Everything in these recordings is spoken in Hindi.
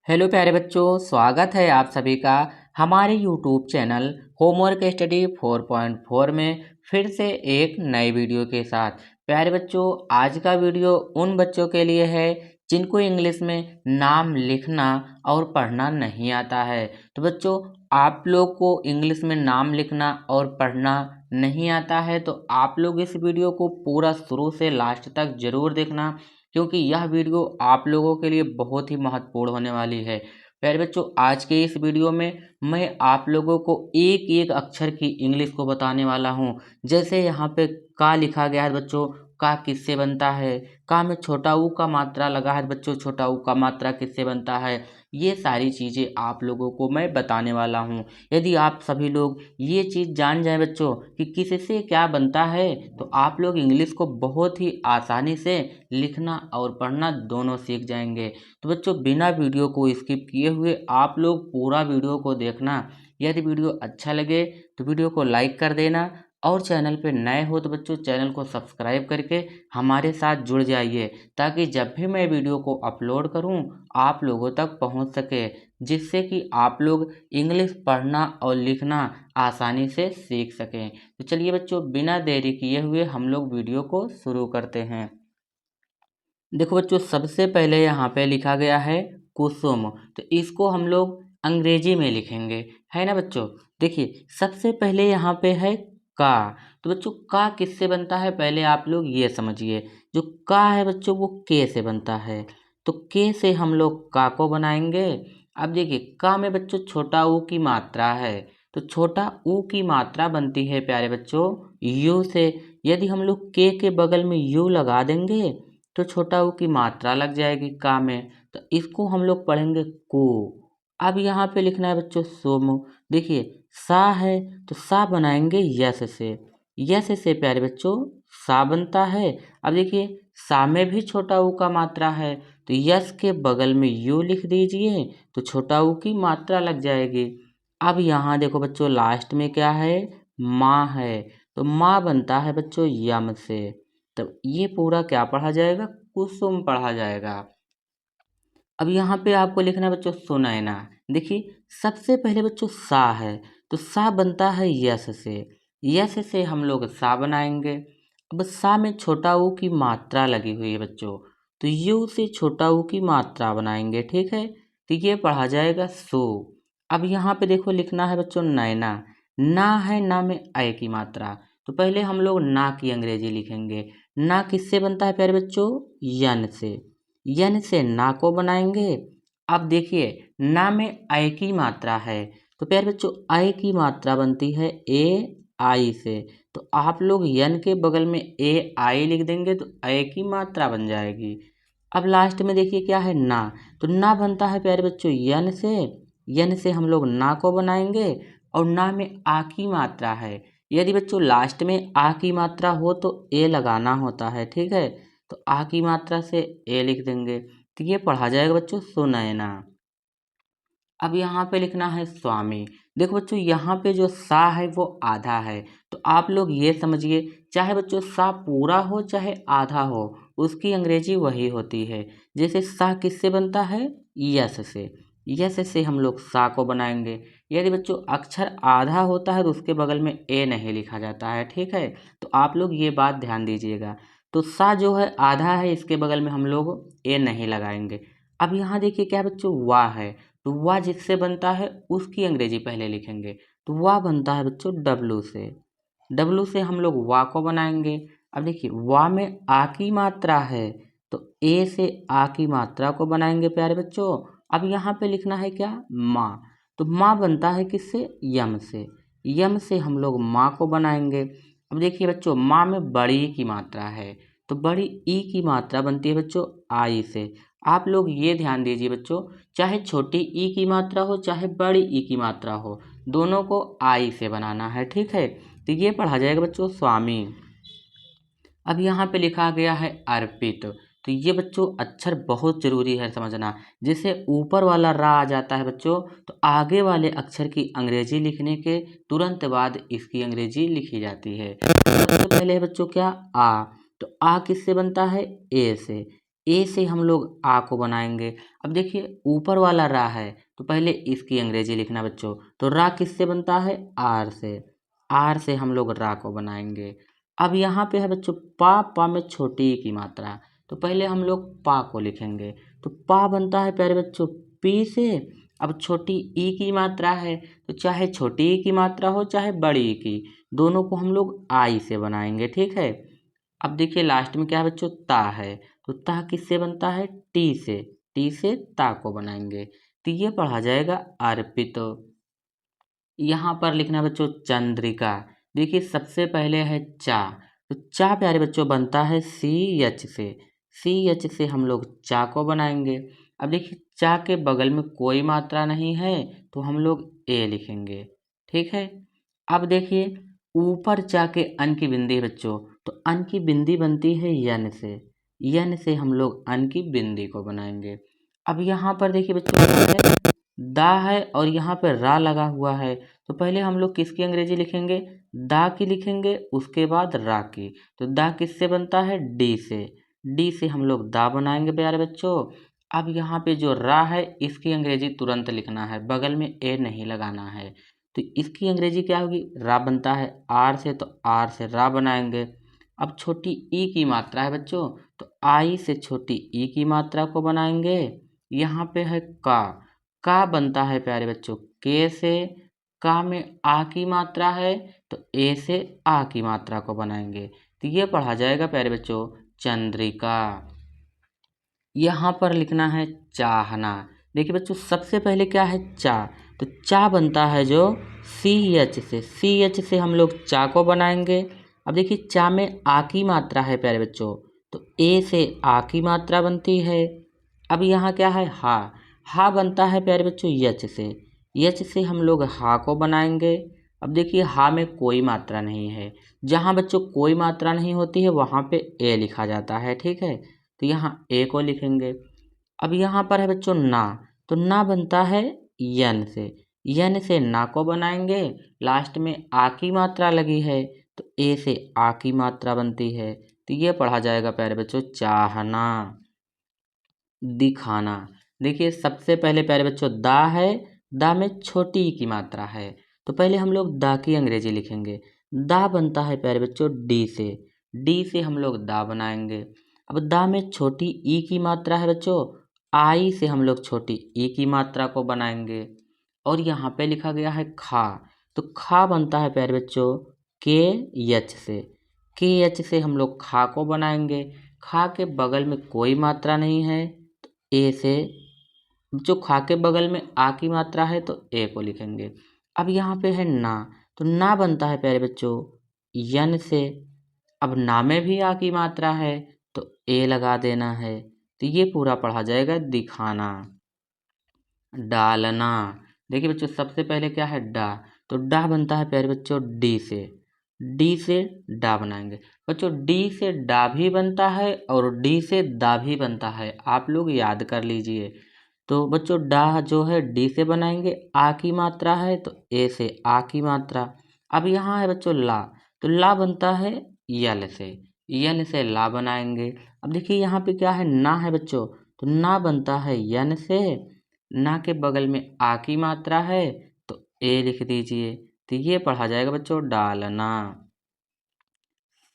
हेलो प्यारे बच्चों, स्वागत है आप सभी का हमारे यूट्यूब चैनल होमवर्क स्टडी 4.4 में फिर से एक नई वीडियो के साथ। प्यारे बच्चों, आज का वीडियो उन बच्चों के लिए है जिनको इंग्लिश में नाम लिखना और पढ़ना नहीं आता है। तो बच्चों, आप लोग को इंग्लिश में नाम लिखना और पढ़ना नहीं आता है तो आप लोग इस वीडियो को पूरा शुरू से लास्ट तक ज़रूर देखना, क्योंकि यह वीडियो आप लोगों के लिए बहुत ही महत्वपूर्ण होने वाली है। प्यारे बच्चों, आज के इस वीडियो में मैं आप लोगों को एक एक अक्षर की इंग्लिश को बताने वाला हूँ। जैसे यहाँ पे का लिखा गया है बच्चों, का किससे बनता है। का में छोटा ऊ का मात्रा लगा है बच्चों, छोटा ऊ का मात्रा किससे बनता है। ये सारी चीज़ें आप लोगों को मैं बताने वाला हूँ। यदि आप सभी लोग ये चीज़ जान जाएं बच्चों कि किससे क्या बनता है, तो आप लोग इंग्लिश को बहुत ही आसानी से लिखना और पढ़ना दोनों सीख जाएंगे। तो बच्चों, बिना वीडियो को स्किप किए हुए आप लोग पूरा वीडियो को देखना। यदि वीडियो अच्छा लगे तो वीडियो को लाइक कर देना, और चैनल पे नए हो तो बच्चों चैनल को सब्सक्राइब करके हमारे साथ जुड़ जाइए, ताकि जब भी मैं वीडियो को अपलोड करूं आप लोगों तक पहुंच सके, जिससे कि आप लोग इंग्लिश पढ़ना और लिखना आसानी से सीख सकें। तो चलिए बच्चों, बिना देरी किए हुए हम लोग वीडियो को शुरू करते हैं। देखो बच्चों, सबसे पहले यहाँ पे लिखा गया है कुसुम, तो इसको हम लोग अंग्रेजी में लिखेंगे, है ना बच्चों। देखिए, सबसे पहले यहाँ पे है का। तो बच्चों, का किससे बनता है पहले आप लोग ये समझिए। जो का है बच्चों वो के से बनता है, तो के से हम लोग का को बनाएंगे। अब देखिए, का में बच्चों छोटा ऊ की मात्रा है, तो छोटा ऊ की मात्रा बनती है प्यारे बच्चों यू से। यदि हम लोग के बगल में यू लगा देंगे तो छोटा ऊ की मात्रा लग जाएगी का में, तो इसको हम लोग पढ़ेंगे को। अब यहाँ पे लिखना है बच्चों सोम। देखिए, सा है तो सा बनाएंगे यस से। यस से प्यारे बच्चों सा बनता है। अब देखिए, सा में भी छोटा ऊ का मात्रा है, तो यस के बगल में यू लिख दीजिए तो छोटा ऊ की मात्रा लग जाएगी। अब यहाँ देखो बच्चों, लास्ट में क्या है, माँ है, तो माँ बनता है बच्चों यम से। तो ये पूरा क्या पढ़ा जाएगा, कुसुम पढ़ा जाएगा। अब यहाँ पे आपको लिखना है बच्चों सुनैना। देखिए, सबसे पहले बच्चों सा है, तो सा बनता है यस से। यस से हम लोग सा बनाएंगे। अब सा में छोटा ऊ की मात्रा लगी हुई है बच्चों, तो यू से छोटा ऊ की मात्रा बनाएंगे, ठीक है। तो ये पढ़ा जाएगा सो। अब यहाँ पे देखो लिखना है बच्चों नैना। ना है, ना में ऐ की मात्रा, तो पहले हम लोग ना की अंग्रेजी लिखेंगे। ना किससे बनता है प्यारे बच्चों, यन से। यन से ना को बनाएंगे। अब देखिए, ना में ऐ की मात्रा है, तो प्यारे बच्चों ऐ की मात्रा बनती है ए आई से, तो आप लोग यन के बगल में ए आई लिख देंगे तो ऐ की मात्रा बन जाएगी। अब लास्ट में देखिए क्या है, ना, तो ना बनता है प्यारे बच्चों यन से। यन से हम लोग ना को बनाएंगे, और ना में आ की मात्रा है। यदि बच्चों लास्ट में आ की मात्रा हो तो ए लगाना होता है, ठीक है। तो आ की मात्रा से ए लिख देंगे, तो ये पढ़ा जाएगा बच्चों सुनैना। अब यहाँ पे लिखना है स्वामी। देखो बच्चों, यहाँ पे जो सा है वो आधा है, तो आप लोग ये समझिए, चाहे बच्चों सा पूरा हो चाहे आधा हो, उसकी अंग्रेजी वही होती है। जैसे सा किससे बनता है, यस से। यस से हम लोग सा को बनाएंगे। यदि बच्चों अक्षर आधा होता है तो उसके बगल में ए नहीं लिखा जाता है, ठीक है। तो आप लोग ये बात ध्यान दीजिएगा। तो सा जो है आधा है, इसके बगल में हम लोग ए नहीं लगाएंगे। अब यहाँ देखिए क्या बच्चों, वाह है, तो वाह जिससे बनता है उसकी अंग्रेजी पहले लिखेंगे। तो वाह बनता है बच्चों डब्लू से। डब्लू से हम लोग वाह को बनाएंगे। अब देखिए, वाह में आ की मात्रा है, तो ए से आ की मात्रा को बनाएंगे प्यारे बच्चों। अब यहाँ पे लिखना है क्या, माँ, तो माँ बनता है किससे, यम से। यम से हम लोग माँ को बनाएंगे। अब देखिए बच्चों, माँ में बड़ी ई की मात्रा है, तो बड़ी ई की मात्रा बनती है बच्चों आई से। आप लोग ये ध्यान दीजिए बच्चों, चाहे छोटी ई की मात्रा हो चाहे बड़ी ई की मात्रा हो, दोनों को आई से बनाना है, ठीक है। तो ये पढ़ा जाएगा बच्चों स्वामी। अब यहाँ पे लिखा गया है अर्पित, तो ये बच्चों अक्षर बहुत जरूरी है समझना। जैसे ऊपर वाला रा आ जाता है बच्चों, तो आगे वाले अक्षर की अंग्रेजी लिखने के तुरंत बाद इसकी अंग्रेजी लिखी जाती है। सबसे पहले है बच्चों क्या, आ, तो आ किससे बनता है, ए से। ए से हम लोग आ को बनाएंगे। अब देखिए ऊपर वाला रा है तो पहले इसकी अंग्रेजी लिखना बच्चों। तो रा किससे बनता है? आर से। आर से हम लोग रा को बनाएंगे। अब यहाँ पे है बच्चों पा में छोटी ई की मात्रा। तो पहले हम लोग पा को लिखेंगे। तो पा बनता है प्यारे बच्चों पी से। अब छोटी ई की मात्रा है तो चाहे छोटी ई की मात्रा हो चाहे बड़ी ई की, दोनों को हम लोग आई से बनाएंगे। ठीक है। अब देखिए लास्ट में क्या है बच्चों? ता है। तो ता किससे बनता है? टी से। टी से ता को बनाएंगे। तो ये पढ़ा जाएगा अर्पित। यहाँ पर लिखना बच्चों चंद्रिका। देखिए सबसे पहले है चा। तो चा प्यारे बच्चों बनता है सी एच से। सी एच से हम लोग चा को बनाएंगे। अब देखिए चा के बगल में कोई मात्रा नहीं है तो हम लोग ए लिखेंगे। ठीक है। अब देखिए ऊपर चा के अन की बिंदी है बच्चों। तो अन की बिंदी बनती है यन से। यन से हम लोग अन की बिंदी को बनाएंगे। अब यहाँ पर देखिए बच्चों क्या है? दा है और यहाँ पे रा लगा हुआ है। तो पहले हम लोग किसकी अंग्रेजी लिखेंगे? दा की लिखेंगे, उसके बाद रा की। तो दा किससे बनता है? डी से। डी से हम लोग दा बनाएंगे प्यारे बच्चों। अब यहाँ पे जो रा है इसकी अंग्रेजी तुरंत लिखना है, बगल में ए नहीं लगाना है। तो इसकी अंग्रेजी क्या होगी? रा बनता है आर से, तो आर से रा बनाएंगे। अब छोटी ई की मात्रा है बच्चों। तो आई से छोटी ई की मात्रा को बनाएंगे। यहाँ पे है का बनता है प्यारे बच्चों के से। का में आ की मात्रा है तो ए से आ की मात्रा को बनाएंगे। तो ये पढ़ा जाएगा प्यारे बच्चों चंद्रिका। यहाँ पर लिखना है चाहना। देखिए बच्चों सबसे पहले क्या है? चा। तो चा बनता है जो सी एच से। सी एच से हम लोग चा को बनाएंगे। अब देखिए चा में आ की मात्रा है प्यारे बच्चों। तो ए से आ की मात्रा बनती है। अब यहाँ क्या है? हा। हा बनता है प्यारे बच्चों यच से। यच से हम लोग हा को बनाएंगे। अब देखिए हा में कोई मात्रा नहीं है। जहाँ बच्चों कोई मात्रा नहीं होती है वहाँ पे ए लिखा जाता है। ठीक है। तो यहाँ ए को लिखेंगे। अब यहाँ पर है बच्चों ना। तो ना बनता है यन से। यन से ना को बनाएंगे। लास्ट में आ की मात्रा लगी है तो ए से आ की मात्रा बनती है। तो ये पढ़ा जाएगा प्यारे बच्चों चाहना। दिखाना। देखिए सबसे पहले प्यारे बच्चों दा है। दा में छोटी ई की मात्रा है। तो पहले हम लोग दा की अंग्रेजी लिखेंगे। दा बनता है प्यारे बच्चों डी से। डी से हम लोग दा बनाएंगे। अब दा में छोटी ई की मात्रा है बच्चों। आई से हम लोग छोटी ई की मात्रा को बनाएंगे। और यहाँ पे लिखा गया है खा। तो खा बनता है प्यारे बच्चों के एच से। के एच से हम लोग खा को बनाएंगे। खा के बगल में कोई मात्रा नहीं है तो ए से। जो खा के बगल में आ की मात्रा है तो ए को लिखेंगे। अब यहाँ पे है ना। तो ना बनता है प्यारे बच्चों यन से। अब ना में भी आ की मात्रा है तो ए लगा देना है। तो ये पूरा पढ़ा जाएगा दिखाना। डालना। देखिए बच्चों सबसे पहले क्या है? डा। तो डा बनता है प्यारे बच्चों डी से। डी से डा बनाएंगे। बच्चों डी से डा भी बनता है और डी से दा भी बनता है, आप लोग याद कर लीजिए। तो बच्चों डा जो है डी से बनाएंगे, आ की मात्रा है तो ए से आ की मात्रा। अब यहाँ है बच्चों ला। तो ला बनता है यल से। यल से ला बनाएंगे। अब देखिए यहाँ पे क्या है? ना है बच्चों। तो ना बनता है यन से। ना के बगल में आ की मात्रा है तो ए लिख दीजिए। तो ये पढ़ा जाएगा बच्चों डालना।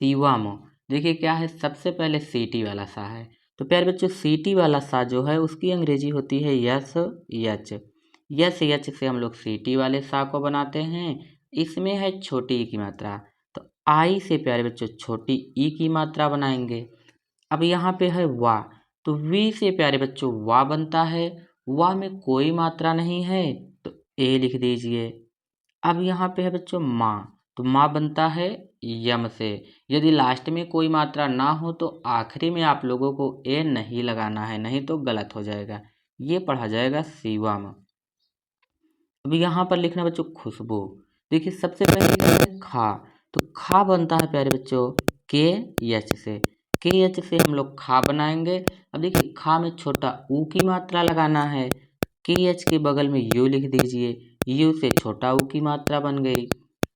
शिवम। देखिए क्या है? सबसे पहले सीटी वाला सा है। तो प्यारे बच्चों सीटी वाला सा जो है उसकी अंग्रेजी होती है यस यच। यस यच से हम लोग सीटी वाले सा को बनाते हैं। इसमें है छोटी ई की मात्रा। तो आई से प्यारे बच्चों छोटी ई की मात्रा बनाएंगे। अब यहाँ पे है वा। तो वी से प्यारे बच्चों वा बनता है। वा में कोई मात्रा नहीं है तो ए लिख दीजिए। अब यहाँ पे है बच्चों माँ। तो माँ बनता है यम से। यदि लास्ट में कोई मात्रा ना हो तो आखिरी में आप लोगों को ए नहीं लगाना है, नहीं तो गलत हो जाएगा। ये पढ़ा जाएगा शिवम। अब यहाँ पर लिखना बच्चों खुशबू। देखिए सबसे पहले क्या है? खा। तो खा बनता है प्यारे बच्चों के एच से। के एच से हम लोग खा बनाएंगे। अब देखिए खा में छोटा ऊ की मात्रा लगाना है। के एच के बगल में यू लिख दीजिए। यू से छोटा ऊ की मात्रा बन गई।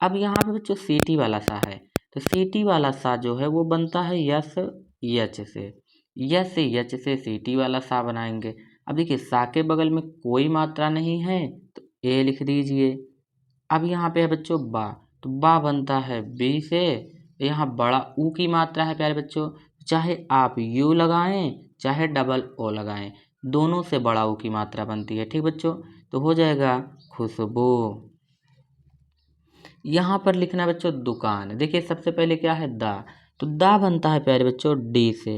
अब यहाँ पे बच्चों सीटी वाला सा है। तो सीटी वाला सा जो है वो बनता है यस एच से। यस से यच से सीटी वाला सा बनाएंगे। अब देखिए सा के बगल में कोई मात्रा नहीं है तो ए लिख दीजिए। अब यहाँ पे है बच्चों बा, तो बा बनता है बी से। यहाँ बड़ा ऊ की मात्रा है प्यारे बच्चों, चाहे आप यू लगाएं चाहे डबल ओ लगाएं, दोनों से बड़ा ऊ की मात्रा बनती है। ठीक बच्चों, तो हो जाएगा खुशबू। यहाँ पर लिखना है बच्चों दुकान। देखिए सबसे पहले क्या है दा, तो दा बनता है प्यारे बच्चों डी से।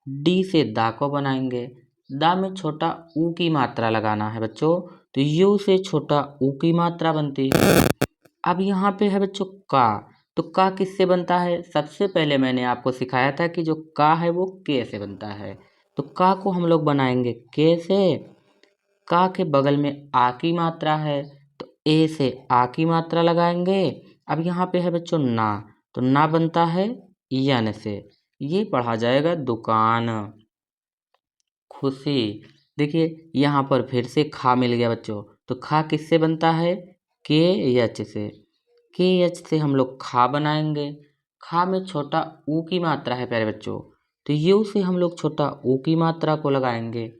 डी से दा को बनाएंगे। दा में छोटा ऊ की मात्रा लगाना है बच्चों, तो यू से छोटा ऊ की मात्रा बनती है। अब यहाँ पे है बच्चों का, तो का किससे बनता है? सबसे पहले मैंने आपको सिखाया था कि जो का है वो के से बनता है, तो का को हम लोग बनाएंगे के से। का के बगल में आ की मात्रा है, तो ए से आ की मात्रा लगाएंगे। अब यहाँ पे है बच्चों ना, तो ना बनता है यन से। ये पढ़ा जाएगा दुकान। खुशी। देखिए यहाँ पर फिर से खा मिल गया बच्चों, तो खा किससे बनता है? के एच से। के एच से हम लोग खा बनाएंगे। खा में छोटा ऊ की मात्रा है प्यारे बच्चों, तो यू से हम लोग छोटा ऊ की मात्रा को लगाएंगे।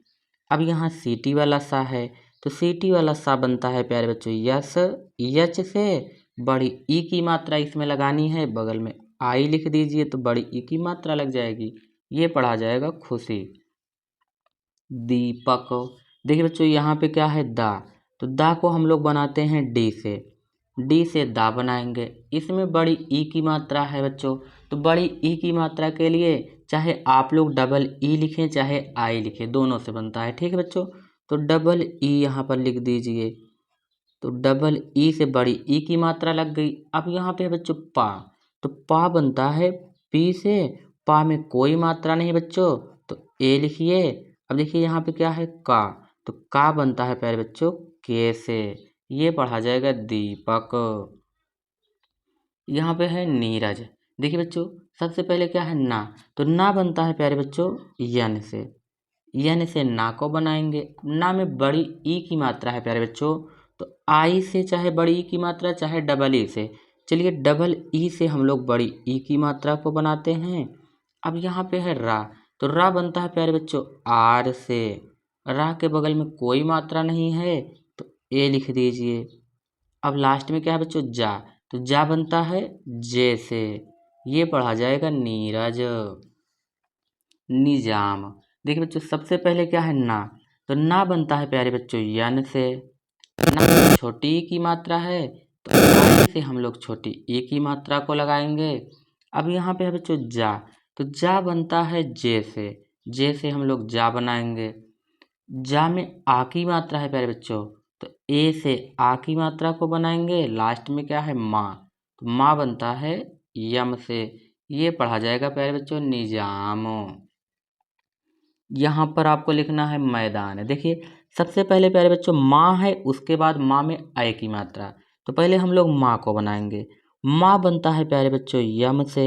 अब यहाँ सीटी वाला सा है, तो सीटी वाला सा बनता है प्यारे बच्चों यस, यच से बड़ी ई की मात्रा इसमें लगानी है, बगल में आई लिख दीजिए तो बड़ी ई की मात्रा लग जाएगी। ये पढ़ा जाएगा खुशी। दीपक। देखिए बच्चों यहाँ पे क्या है दा, तो दा को हम लोग बनाते हैं डी से। डी से दा बनाएंगे। इसमें बड़ी ई की मात्रा है बच्चों, तो बड़ी ई की मात्रा के लिए चाहे आप लोग डबल ई लिखें चाहे आई लिखें, दोनों से बनता है। ठीक है बच्चों, तो डबल ई यहाँ पर लिख दीजिए, तो डबल ई से बड़ी ई की मात्रा लग गई। अब यहाँ पे है बच्चों पा, तो पा बनता है पी से। पा में कोई मात्रा नहीं बच्चों, तो ए लिखिए। अब देखिए यहाँ पे क्या है का, तो का बनता है प्यारे बच्चों के से। ये पढ़ा जाएगा दीपक। यहाँ पे है नीरज। देखिए बच्चों सबसे पहले क्या है ना, तो ना बनता है प्यारे बच्चों यन से। यन से ना को बनाएंगे। ना में बड़ी ई की मात्रा है प्यारे बच्चों, तो आई से चाहे बड़ी ई की मात्रा चाहे डबल ई से। चलिए डबल ई से हम लोग बड़ी ई की मात्रा को बनाते हैं। अब यहाँ पे है रा, तो रा बनता है प्यारे बच्चों आर से। रा के बगल में कोई मात्रा नहीं है, तो ए लिख दीजिए। अब लास्ट में क्या है बच्चों जा, तो जा बनता है जे से। ये पढ़ा जाएगा नीरज। निजाम। देखिए बच्चों सबसे पहले क्या है ना, तो ना बनता है प्यारे बच्चों यन से। ना में छोटी ई की मात्रा है, तो आई से हम लोग छोटी ई की मात्रा को लगाएंगे। अब यहाँ पे है बच्चों जा, तो जा बनता है जे से। जे से हम लोग जा बनाएंगे। जा में आ की मात्रा है प्यारे बच्चों, तो ए से आ की मात्रा को बनाएंगे। लास्ट में क्या है माँ, तो माँ बनता है यम से। ये पढ़ा जाएगा प्यारे बच्चों निजाम। यहाँ पर आपको लिखना है मैदान। देखिए सबसे पहले प्यारे बच्चों माँ है, उसके बाद माँ में आय की मात्रा, तो पहले हम लोग माँ को बनाएंगे। माँ बनता है प्यारे बच्चों यम से।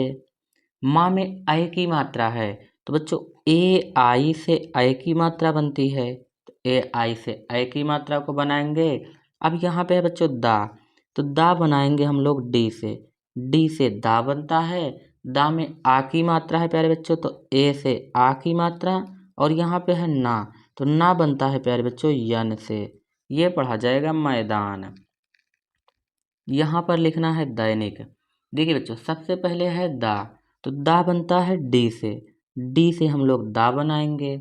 माँ में आय की मात्रा है, तो बच्चों ए आई से आय की मात्रा बनती है, तो ए आई से आय की मात्रा को बनाएंगे। अब यहाँ पे है बच्चों दा, तो दा बनाएंगे हम लोग डी से। डी से दा बनता है। दा में आ की मात्रा है प्यारे बच्चों, तो ए से आ की मात्रा। और यहाँ पे है ना, तो ना बनता है प्यारे बच्चों यन से। ये पढ़ा जाएगा मैदान। यहाँ पर लिखना है दैनिक। देखिए बच्चों सबसे पहले है दा, तो दा बनता है डी से। डी से हम लोग दा बनाएंगे।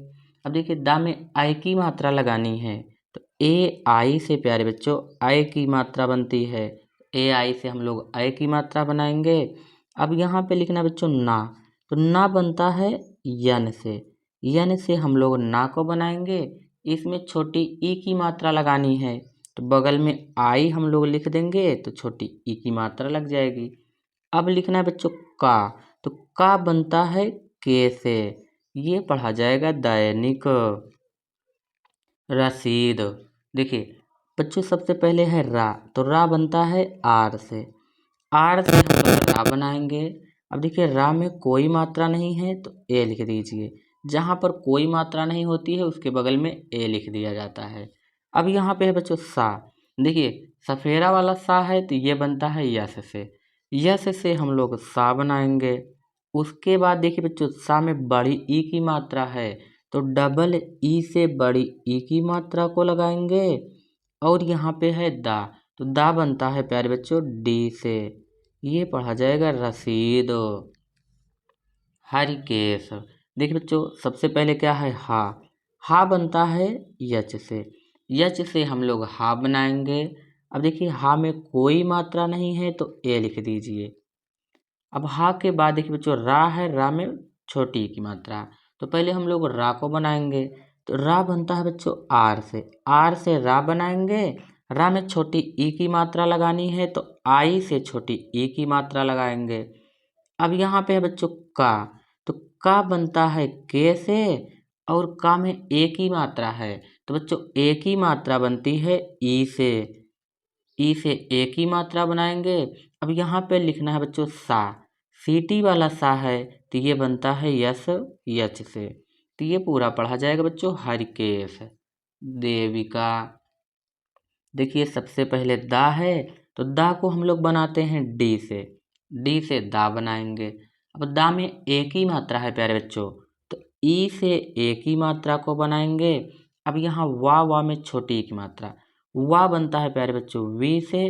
अब देखिए दा में आई की मात्रा लगानी है, तो ए आई से प्यारे बच्चों आई की मात्रा बनती है। ए आई से हम लोग आई की मात्रा बनाएंगे। अब यहाँ पे लिखना बच्चों ना, तो ना बनता है यन से। यन से हम लोग ना को बनाएंगे। इसमें छोटी ई की मात्रा लगानी है, तो बगल में आई हम लोग लिख देंगे, तो छोटी ई की मात्रा लग जाएगी। अब लिखना है बच्चों का, तो का बनता है के से। ये पढ़ा जाएगा दैनिक। रसीद। देखिए बच्चों सबसे पहले है रा, तो रा बनता है आर से। आर से हम लोग रा बनाएंगे। अब देखिए रा में कोई मात्रा नहीं है, तो ए लिख दीजिए। जहाँ पर कोई मात्रा नहीं होती है उसके बगल में ए लिख दिया जाता है। अब यहाँ पे है बच्चों सा। देखिए सफेरा वाला सा है, तो ये बनता है यस से। यस से हम लोग सा बनाएंगे। उसके बाद देखिए बच्चों सा में बड़ी ई की मात्रा है तो डबल ई से बड़ी ई की मात्रा को लगाएंगे। और यहाँ पे है दा, तो दा बनता है प्यारे बच्चों डी से। ये पढ़ा जाएगा रसीद। हरिकेश, देखिए बच्चों सबसे पहले क्या है हा, हा बनता है यच से, यच से हम लोग हा बनाएंगे। अब देखिए हा में कोई मात्रा नहीं है तो ए लिख दीजिए। अब हा के बाद देखिए बच्चों रा है, रा में छोटी ई की मात्रा, तो पहले हम लोग रा को बनाएंगे। तो रा बनता है बच्चों आर से रा बनाएंगे। रा में छोटी ई की मात्रा लगानी है तो आई से छोटी ई की मात्रा लगाएंगे। अब यहाँ पे है बच्चों का, तो का बनता है के से, और का में ए की मात्रा है तो बच्चों ए की मात्रा बनती है ई से, ई से ए की मात्रा बनाएंगे। अब यहाँ पे लिखना है बच्चों सा, सीटी वाला सा है तो ये बनता है यस यच से। तो ये पूरा पढ़ा जाएगा बच्चों हरिकेश। देविका, देखिए सबसे पहले दा है तो दा को हम लोग बनाते हैं डी से, डी से दा बनाएंगे। अब दा में ए की मात्रा है प्यारे बच्चों तो ई से ए की मात्रा को बनाएंगे। अब यहाँ वा में छोटी ई की मात्रा, वा बनता है प्यारे बच्चों वी से,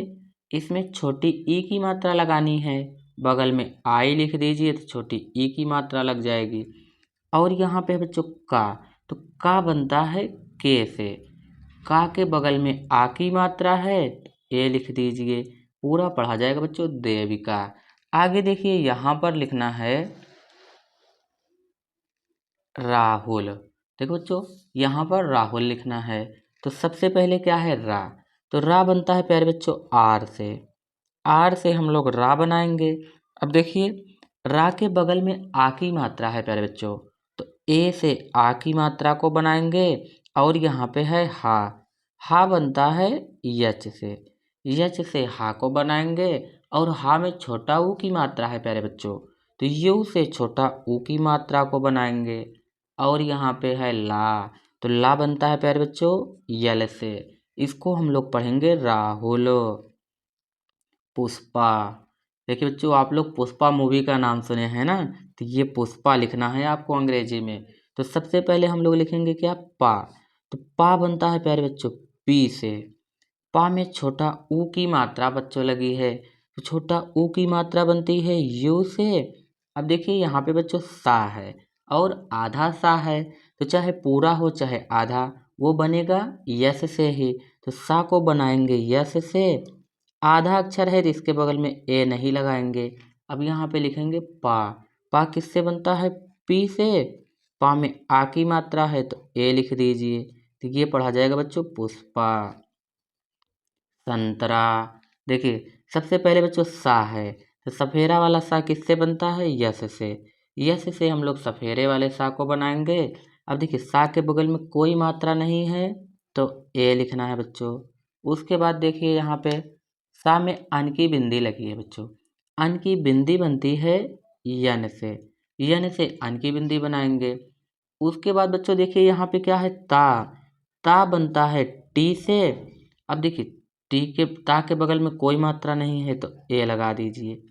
इसमें छोटी ई की मात्रा लगानी है, बगल में आई लिख दीजिए तो छोटी ई की मात्रा लग जाएगी। और यहाँ पे बच्चों का, तो का बनता है के से, का के बगल में आ की मात्रा है ए लिख दीजिए। पूरा पढ़ा जाएगा बच्चों देविका। आगे देखिए यहाँ पर लिखना है राहुल। देखो बच्चों यहाँ पर राहुल लिखना है तो सबसे पहले क्या है रा, तो रा बनता है प्यारे बच्चों आर से, आर से हम लोग रा बनाएंगे। अब देखिए रा के बगल में आ की मात्रा है प्यारे बच्चों तो ए से आ की मात्रा को बनाएंगे। और यहाँ पे है हा, हा बनता है यच से, यच से हा को बनाएंगे। और हा में छोटा ऊ की मात्रा है प्यारे बच्चों तो यू से छोटा ऊ की मात्रा को बनाएंगे। और यहाँ पे है ला, तो ला बनता है प्यारे बच्चों यल से, इसको हम लोग पढ़ेंगे राहुल। पुष्पा, देखिए बच्चों आप लोग पुष्पा मूवी का नाम सुने हैं ना, तो ये पुष्पा लिखना है आपको अंग्रेजी में। तो सबसे पहले हम लोग लिखेंगे क्या पा, तो पा बनता है प्यारे बच्चों पी से, पा में छोटा ऊ की मात्रा बच्चों लगी है तो छोटा ऊ की मात्रा बनती है यू से। अब देखिए यहाँ पे बच्चों सा है और आधा सा है, तो चाहे पूरा हो चाहे आधा वो बनेगा यस से ही, तो सा को बनाएंगे यस से। आधा अक्षर है तो इसके बगल में ए नहीं लगाएंगे। अब यहाँ पे लिखेंगे पा, पा किससे बनता है पी से, पा में आ की मात्रा है तो ए लिख दीजिए। तो ये पढ़ा जाएगा बच्चों पुष्पा। संतरा, देखिए सबसे पहले बच्चों सा है तो सफेरा वाला सा किससे बनता है यस से, यस से हम लोग सफेरे वाले सा को बनाएंगे। अब देखिए सा के बगल में कोई मात्रा नहीं है तो ए लिखना है बच्चों। उसके बाद देखिए यहाँ पे सा में अन की बिंदी लगी है बच्चों, अन की बिंदी बनती है यन से, यन से अन की बिंदी बनाएंगे। उसके बाद बच्चों देखिए यहाँ पे क्या है ता बनता है टी से। अब देखिए टी के ता के बगल में कोई मात्रा नहीं है तो ए लगा दीजिए।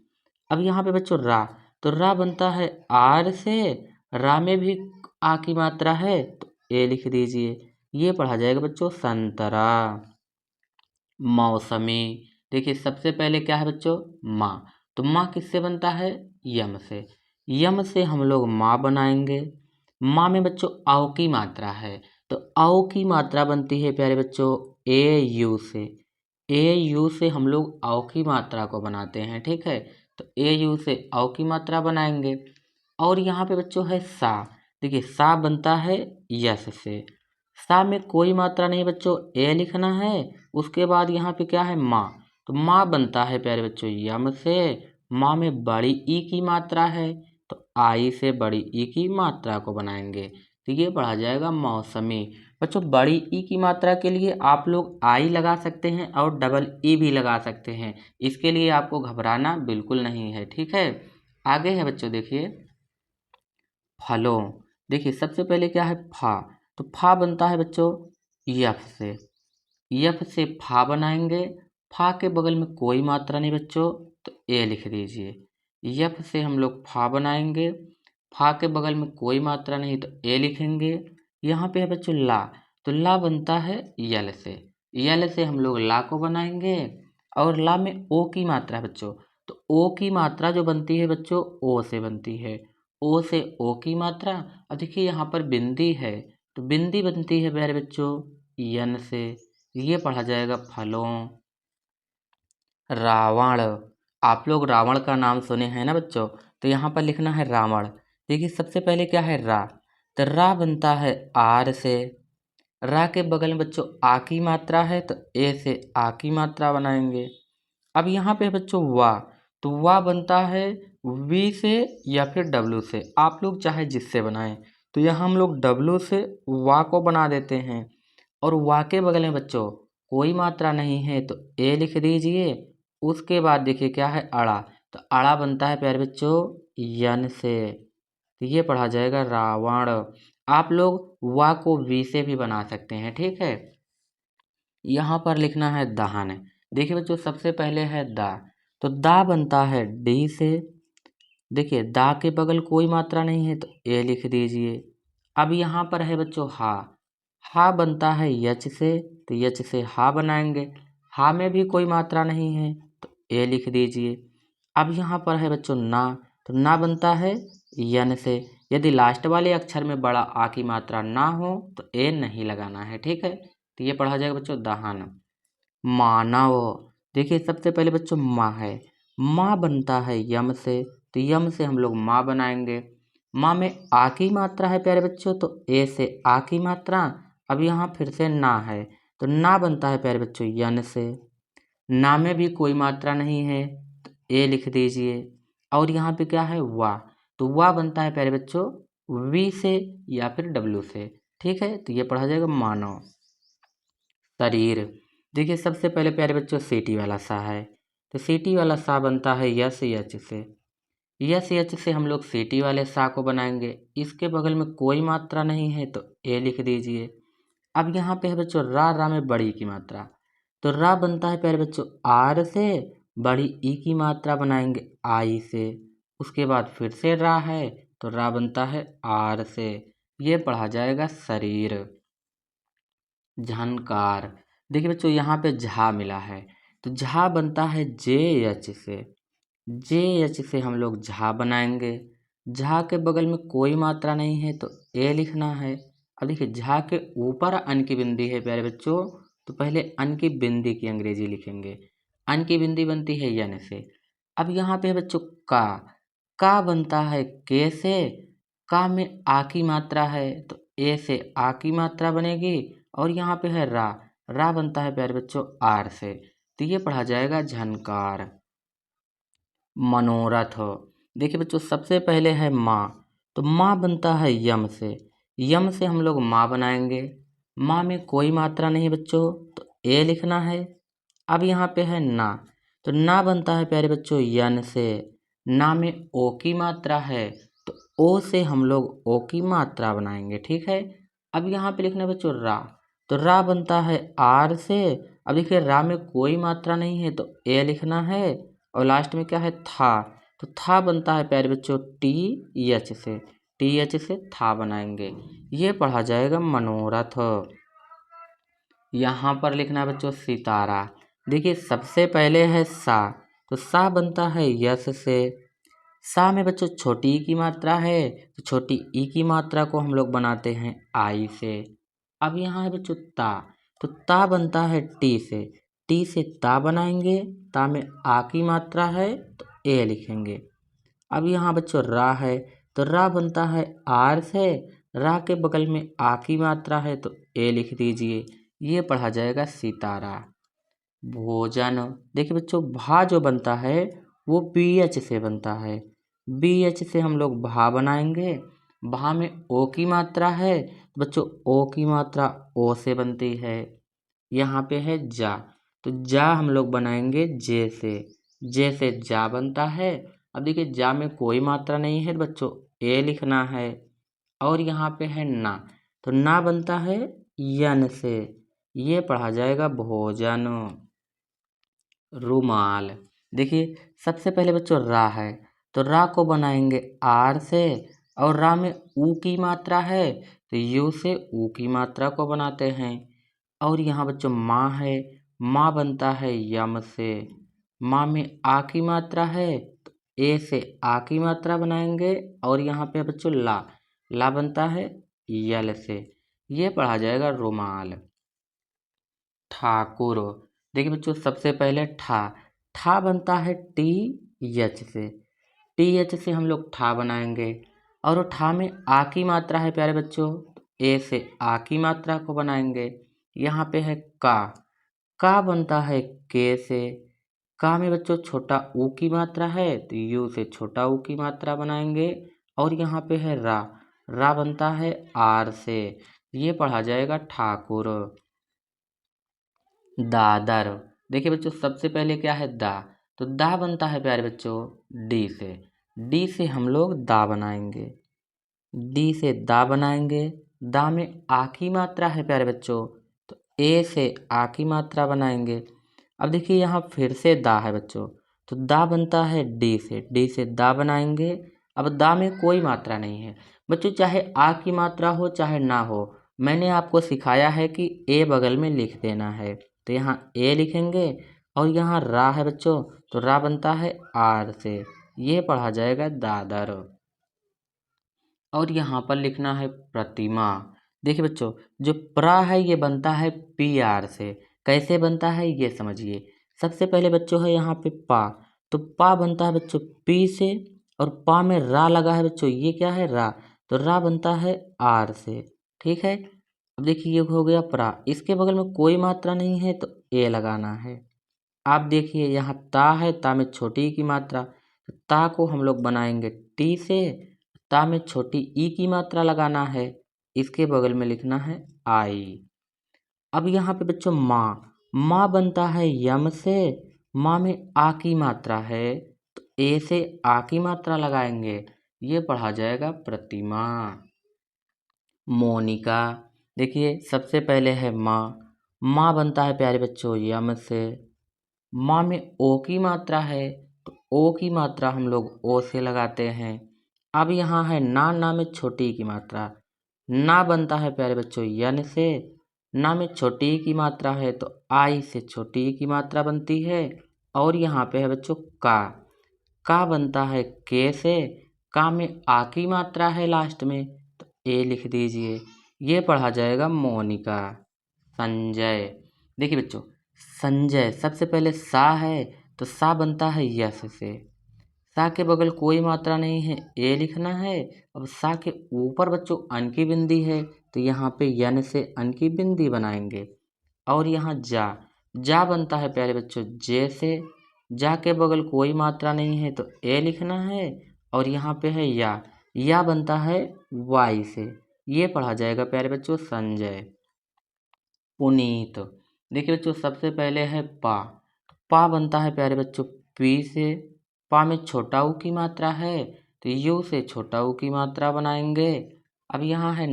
अब यहाँ पे बच्चों रा, तो रा बनता है आर से, रा में भी आ की मात्रा है तो ए लिख दीजिए। ये पढ़ा जाएगा बच्चों संतरा। मौसमी, देखिए सबसे पहले क्या है बच्चों माँ, तो माँ किससे बनता है यम से, यम से हम लोग माँ बनाएंगे। माँ में बच्चों आओ की मात्रा है तो आओ की मात्रा बनती है प्यारे बच्चों ए यू से, ए यू से हम लोग आओ की मात्रा को बनाते हैं, ठीक है। तो ए यू से आओ की मात्रा बनाएंगे। और यहाँ पे बच्चों है सा, देखिए सा बनता है यस से, सा में कोई मात्रा नहीं बच्चों ए लिखना है। उसके बाद यहाँ पे क्या है माँ, तो माँ बनता है प्यारे बच्चों यम से, माँ में बड़ी ई की मात्रा है तो आई से बड़ी ई की मात्रा को बनाएंगे। तो ये पढ़ा जाएगा मौसमी। बच्चों बड़ी ई की मात्रा के लिए आप लोग आई लगा सकते हैं और डबल ई भी लगा सकते हैं, इसके लिए आपको घबराना बिल्कुल नहीं है, ठीक है। आगे है बच्चों देखिए फलों, देखिए सबसे पहले क्या है फा, तो फा बनता है बच्चों यफ से, यफ से फा बनाएंगे। फा के बगल में कोई मात्रा नहीं बच्चों तो ए लिख दीजिए। यफ से हम लोग फा बनाएंगे, फा के बगल में कोई मात्रा नहीं तो ए लिखेंगे। यहाँ पे है बच्चों ला, तो ला बनता है यल से, यल से हम लोग ला को बनाएंगे। और ला में ओ की मात्रा है बच्चों, तो ओ की मात्रा जो बनती है बच्चों ओ से बनती है, ओ से ओ की मात्रा। अब देखिए यहाँ पर बिंदी है, तो बिंदी बनती है प्यारे बच्चों यन से। ये पढ़ा जाएगा फलों। रावण, आप लोग रावण का नाम सुने हैं ना बच्चों, तो यहाँ पर लिखना है रावण। देखिए सबसे पहले क्या है रा, तो रा बनता है आर से, रा के बगल में बच्चों आ की मात्रा है तो ए से आ की मात्रा बनाएंगे। अब यहाँ पे है बच्चों वाह, तो वाह बनता है वी से या फिर डब्लू से, आप लोग चाहे जिससे बनाएं। तो यहाँ हम लोग डब्लू से वाह को बना देते हैं। और वाह के बगल में बच्चों कोई मात्रा नहीं है तो ए लिख दीजिए। उसके बाद देखिए क्या है अड़ा, तो अड़ा बनता है प्यारे बच्चों यन से, तो ये पढ़ा जाएगा रावण। आप लोग वाह को वी से भी बना सकते हैं, ठीक है। यहाँ पर लिखना है दहन। देखिए बच्चों सबसे पहले है दा, तो दा बनता है डी से। देखिए दा के बगल कोई मात्रा नहीं है तो ए लिख दीजिए। अब यहाँ पर है बच्चों हा, हा बनता है यच से, तो यच से हा बनाएंगे। हा में भी कोई मात्रा नहीं है तो ए लिख दीजिए। अब यहाँ पर है बच्चों ना, तो ना बनता है यन से। यदि लास्ट वाले अक्षर में बड़ा आ की मात्रा ना हो तो ए नहीं लगाना है, ठीक है। तो ये पढ़ा जाएगा बच्चों दहन। मानव, देखिए सबसे पहले बच्चों माँ है, माँ बनता है यम से, तो यम से हम लोग माँ बनाएंगे। माँ में आ की मात्रा है प्यारे बच्चों, तो ए से आ की मात्रा। अब यहाँ फिर से ना है, तो ना बनता है प्यारे बच्चों यन से। ना में भी कोई मात्रा नहीं है तो ए लिख दीजिए। और यहाँ पे क्या है वाह, तो वाह बनता है प्यारे बच्चों वी से या फिर डब्लू से, ठीक है। तो ये पढ़ा जाएगा मानव। शरीर, देखिए सबसे पहले प्यारे बच्चों सीटी वाला सा है, तो सीटी वाला सा बनता है यस यच से। यस यच से हम लोग सीटी वाले सा को बनाएंगे। इसके बगल में कोई मात्रा नहीं है तो ए लिख दीजिए। अब यहाँ पे है बच्चों रा, रा में बड़ी की मात्रा, तो रा बनता है प्यारे बच्चों आर से, बड़ी ई की मात्रा बनाएंगे आई से। उसके बाद फिर से रा है, तो रा बनता है आर से। ये पढ़ा जाएगा शरीर। झनकार, देखिए बच्चों यहाँ पे झा मिला है, तो झा बनता है जे एच से। जे एच से हम लोग झा बनाएंगे। झा के बगल में कोई मात्रा नहीं है तो ए लिखना है। अब देखिए झा के ऊपर अन की बिंदी है प्यारे बच्चों, तो पहले अन की बिंदी की अंग्रेजी लिखेंगे। अन की बिंदी बनती है यन से। अब यहाँ पे है बच्चों का बनता है के से। का में आ की मात्रा है तो ए से आ की मात्रा बनेगी। और यहाँ पे है रा, रा बनता है प्यारे बच्चों आर से, तो ये पढ़ा जाएगा झनकार। मनोरथ, देखिए बच्चों सबसे पहले है माँ, तो माँ बनता है यम से। यम से हम लोग माँ बनाएंगे। माँ में कोई मात्रा नहीं बच्चों तो ए लिखना है। अब यहाँ पे है ना, तो ना बनता है प्यारे बच्चों यन से। ना में ओ की मात्रा है तो ओ से हम लोग ओ की मात्रा बनाएंगे, ठीक है। अब यहाँ पे लिखना है बच्चों रा, तो रा बनता है आर से। अब देखिए रा में कोई मात्रा नहीं है तो ए लिखना है। और लास्ट में क्या है था, तो था बनता है प्यारे बच्चों टी एच से। टी एच से था बनाएंगे। ये पढ़ा जाएगा मनोरथ। यहाँ पर लिखना है बच्चों सितारा। देखिए सबसे पहले है सा, तो सा बनता है यस से। सा में बच्चों छोटी ई की मात्रा है, तो छोटी ई की मात्रा को हम लोग बनाते हैं आई से। अब यहाँ है बच्चों ता, तो ता बनता है टी से। टी से ता बनाएंगे। ता में आ की मात्रा है तो ए लिखेंगे। अब यहाँ बच्चों रा है, तो रा बनता है आर से। रा के बगल में आ की मात्रा है तो ए लिख दीजिए। ये पढ़ा जाएगा सितारा। भोजन, देखिए बच्चों भा जो बनता है वो बी एच से बनता है। बी एच से हम लोग भा बनाएंगे। भा में ओ की मात्रा है, तो बच्चों ओ की मात्रा ओ से बनती है। यहाँ पे है जा, तो जा हम लोग बनाएंगे जे से। जे से जा बनता है। अब देखिए जा में कोई मात्रा नहीं है बच्चों, ए लिखना है। और यहाँ पे है ना, तो ना बनता है यन से। ये पढ़ा जाएगा भोजन। रुमाल, देखिए सबसे पहले बच्चों रा है, तो रा को बनाएंगे आर से, और रा में ऊ की मात्रा है तो यू से ऊ की मात्रा को बनाते हैं। और यहाँ बच्चों माँ है, माँ बनता है यम से। माँ में आ की मात्रा है तो ए से आ की मात्रा बनाएंगे, और यहाँ पे बच्चों ला बनता है यल से। ये पढ़ा जाएगा रुमाल। ठाकुर, देखिए बच्चों सबसे पहले ठा बनता है टी एच से। टी एच से हम लोग ठा बनाएंगे, और वो ठा में आ की मात्रा है प्यारे बच्चों, ए से आ की मात्रा को बनाएंगे। यहाँ पे है का बनता है के से। का में बच्चों छोटा ऊ की मात्रा है तो यू से छोटा ऊ की मात्रा बनाएंगे। और यहाँ पे है रा बनता है आर से। ये पढ़ा जाएगा ठाकुर। दादर, देखिए बच्चों सबसे पहले क्या है तो दा बनता है प्यारे बच्चों डी से हम लोग दा बनाएंगे। डी से दा बनाएंगे, दा में आ की मात्रा है प्यारे बच्चों, तो ए से आ की मात्रा बनाएंगे। अब देखिए यहाँ फिर से दा है बच्चों, तो दा बनता है डी से दा बनाएंगे। अब दा में कोई मात्रा नहीं है बच्चों, चाहे आ की मात्रा हो चाहे ना हो, मैंने आपको सिखाया है कि ए बगल में लिख देना है, तो यहाँ ए लिखेंगे। और यहाँ रा है बच्चों, तो रा बनता है आर से। ये पढ़ा जाएगा दादर। और यहाँ पर लिखना है प्रतिमा। देखिए बच्चों जो प्रा है ये बनता है पी आर से। कैसे बनता है ये समझिए। सबसे पहले बच्चों है यहाँ पे तो पा बनता है बच्चों पी से, और पा में रा लगा है बच्चों, ये क्या है रा, तो रा बनता है आर से। ठीक है, अब देखिए ये हो गया प्रा, इसके बगल में कोई मात्रा नहीं है तो ए लगाना है। आप देखिए यहाँ ता है, ता में छोटी की मात्रा, तो ता को हम लोग बनाएंगे टी से। ता में छोटी ई की मात्रा लगाना है, इसके बगल में लिखना है आई। अब यहाँ पे बच्चों माँ बनता है यम से। माँ में आ की मात्रा है तो ए से आ की मात्रा लगाएंगे। ये पढ़ा जाएगा प्रतिमा। मोनिका, देखिए सबसे पहले है माँ बनता है प्यारे बच्चों यम से। माँ में ओ की मात्रा है तो ओ की मात्रा हम लोग ओ से लगाते हैं। अब यहाँ है ना में छोटी की मात्रा, ना बनता है प्यारे बच्चों यन से। ना में छोटी की मात्रा है तो आई से छोटी की मात्रा बनती है। और यहाँ पे है बच्चों का बनता है के से। का में आ की मात्रा है लास्ट में, तो ए लिख दीजिए। ये पढ़ा जाएगा मोनिका। संजय, देखिए बच्चों संजय सबसे पहले सा है, तो सा बनता है यस से। सा के बगल कोई मात्रा नहीं है, ए लिखना है। अब सा के ऊपर बच्चों अन की बिंदी है, तो यहाँ पे यन से अन की बिंदी बनाएंगे। और यहाँ जा बनता है प्यारे बच्चों जे से। जा के बगल कोई मात्रा नहीं है तो ए लिखना है। और यहाँ पे है या बनता है वाई से। ये पढ़ा जाएगा प्यारे बच्चों संजय। पुनीत, देखिए बच्चों सबसे पहले है पा बनता है प्यारे बच्चों पी से। पा में छोटा ऊ की मात्रा है तो यू से छोटा ऊ की मात्रा बनाएंगे। अब यहाँ है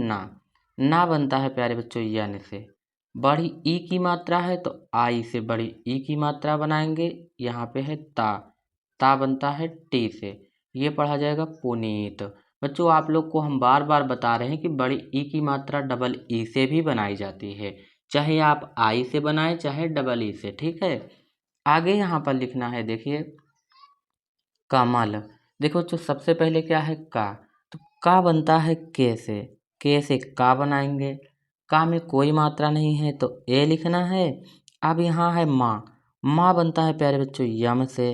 ना बनता है प्यारे बच्चों यन से। बड़ी ई की मात्रा है तो आई से बड़ी ई की मात्रा बनाएंगे। यहाँ पे है ता बनता है टी से। ये पढ़ा जाएगा पुनीत। बच्चों आप लोग को हम बार बार बता रहे हैं कि बड़ी ई की मात्रा डबल ई से भी बनाई जाती है, चाहे आप आई से बनाएं चाहे डबल ई से। ठीक है, आगे यहाँ पर लिखना है देखिए कमल। देखो बच्चों सबसे पहले क्या है तो का बनता है के से का बनाएंगे। का में कोई मात्रा नहीं है तो ए लिखना है। अब यहाँ है माँ बनता है प्यारे बच्चों यम से।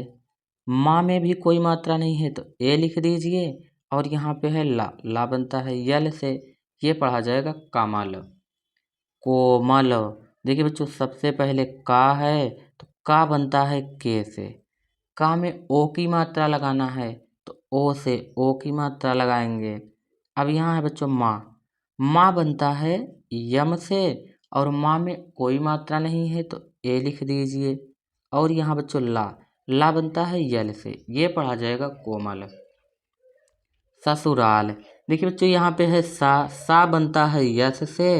माँ में भी कोई मात्रा नहीं है तो ए लिख दीजिए। और यहाँ पे है ला बनता है यल से। ये पढ़ा जाएगा कमल। कोमल, देखिए बच्चों सबसे पहले का है तो का बनता है के से। का में ओ की मात्रा लगाना है तो ओ से ओ की मात्रा लगाएंगे। अब यहाँ है बच्चों माँ बनता है यम से, और माँ में कोई मात्रा नहीं है तो ए लिख दीजिए। और यहाँ बच्चों ला बनता है यल से। ये पढ़ा जाएगा कोमल। ससुराल, देखिए बच्चों यहाँ पे है सा बनता है यस से।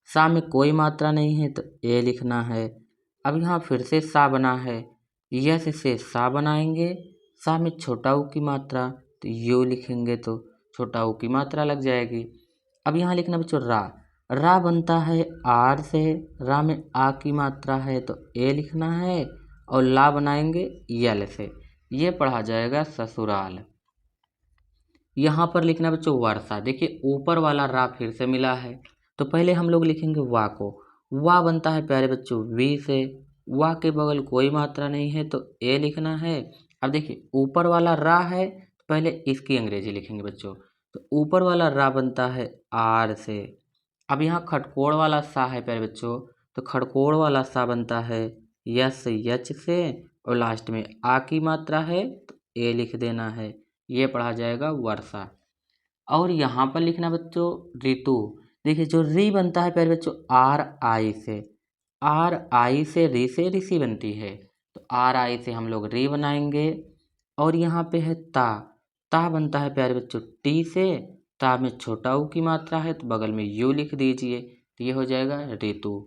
सा में कोई मात्रा नहीं है तो ए लिखना है। अब यहाँ फिर से सा बना है, यस से सा बनाएंगे। सा में छोटा ऊ की मात्रा, तो यू लिखेंगे तो छोटा ऊ की मात्रा लग जाएगी। अब यहाँ लिखना बच्चों रा, रा बनता है आर से, रा में आ की मात्रा है तो ए लिखना है, और ला बनाएंगे यल से, ये पढ़ा जाएगा ससुराल। यहाँ पर लिखना बच्चों वर्षा, देखिए ऊपर वाला रा फिर से मिला है, तो पहले हम लोग लिखेंगे वा को, वा बनता है प्यारे बच्चों वी से, वा के बगल कोई मात्रा नहीं है तो ए लिखना है। अब देखिए ऊपर वाला रा है तो पहले इसकी अंग्रेजी लिखेंगे बच्चों, तो ऊपर वाला रा बनता है आर से। अब यहाँ खड़कोड़ वाला सा है प्यारे बच्चों, तो खड़कोड़ वाला सा बनता है यस यच से, और लास्ट में आ की मात्रा है तो ए लिख देना है, ये पढ़ा जाएगा वर्षा। और यहाँ पर लिखना बच्चों ऋतु, देखिए जो री बनता है प्यारे बच्चों आर आई से, आर आई से री से ऋषि बनती है, तो आर आई से हम लोग री बनाएंगे। और यहाँ पे है ता, ता बनता है प्यारे बच्चों टी से, ता में छोटा ऊ की मात्रा है तो बगल में यू लिख दीजिए, तो ये हो जाएगा ऋतु।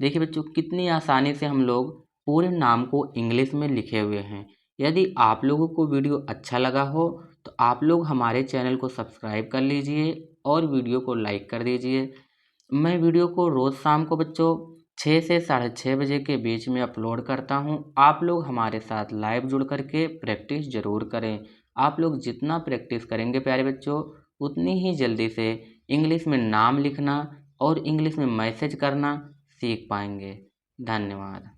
देखिए बच्चों कितनी आसानी से हम लोग पूरे नाम को इंग्लिश में लिखे हुए हैं। यदि आप लोगों को वीडियो अच्छा लगा हो तो आप लोग हमारे चैनल को सब्सक्राइब कर लीजिए और वीडियो को लाइक कर दीजिए। मैं वीडियो को रोज़ शाम को बच्चों 6 से 6:30 बजे के बीच में अपलोड करता हूं। आप लोग हमारे साथ लाइव जुड़ करके प्रैक्टिस ज़रूर करें। आप लोग जितना प्रैक्टिस करेंगे प्यारे बच्चों, उतनी ही जल्दी से इंग्लिश में नाम लिखना और इंग्लिश में मैसेज करना सीख पाएंगे। धन्यवाद।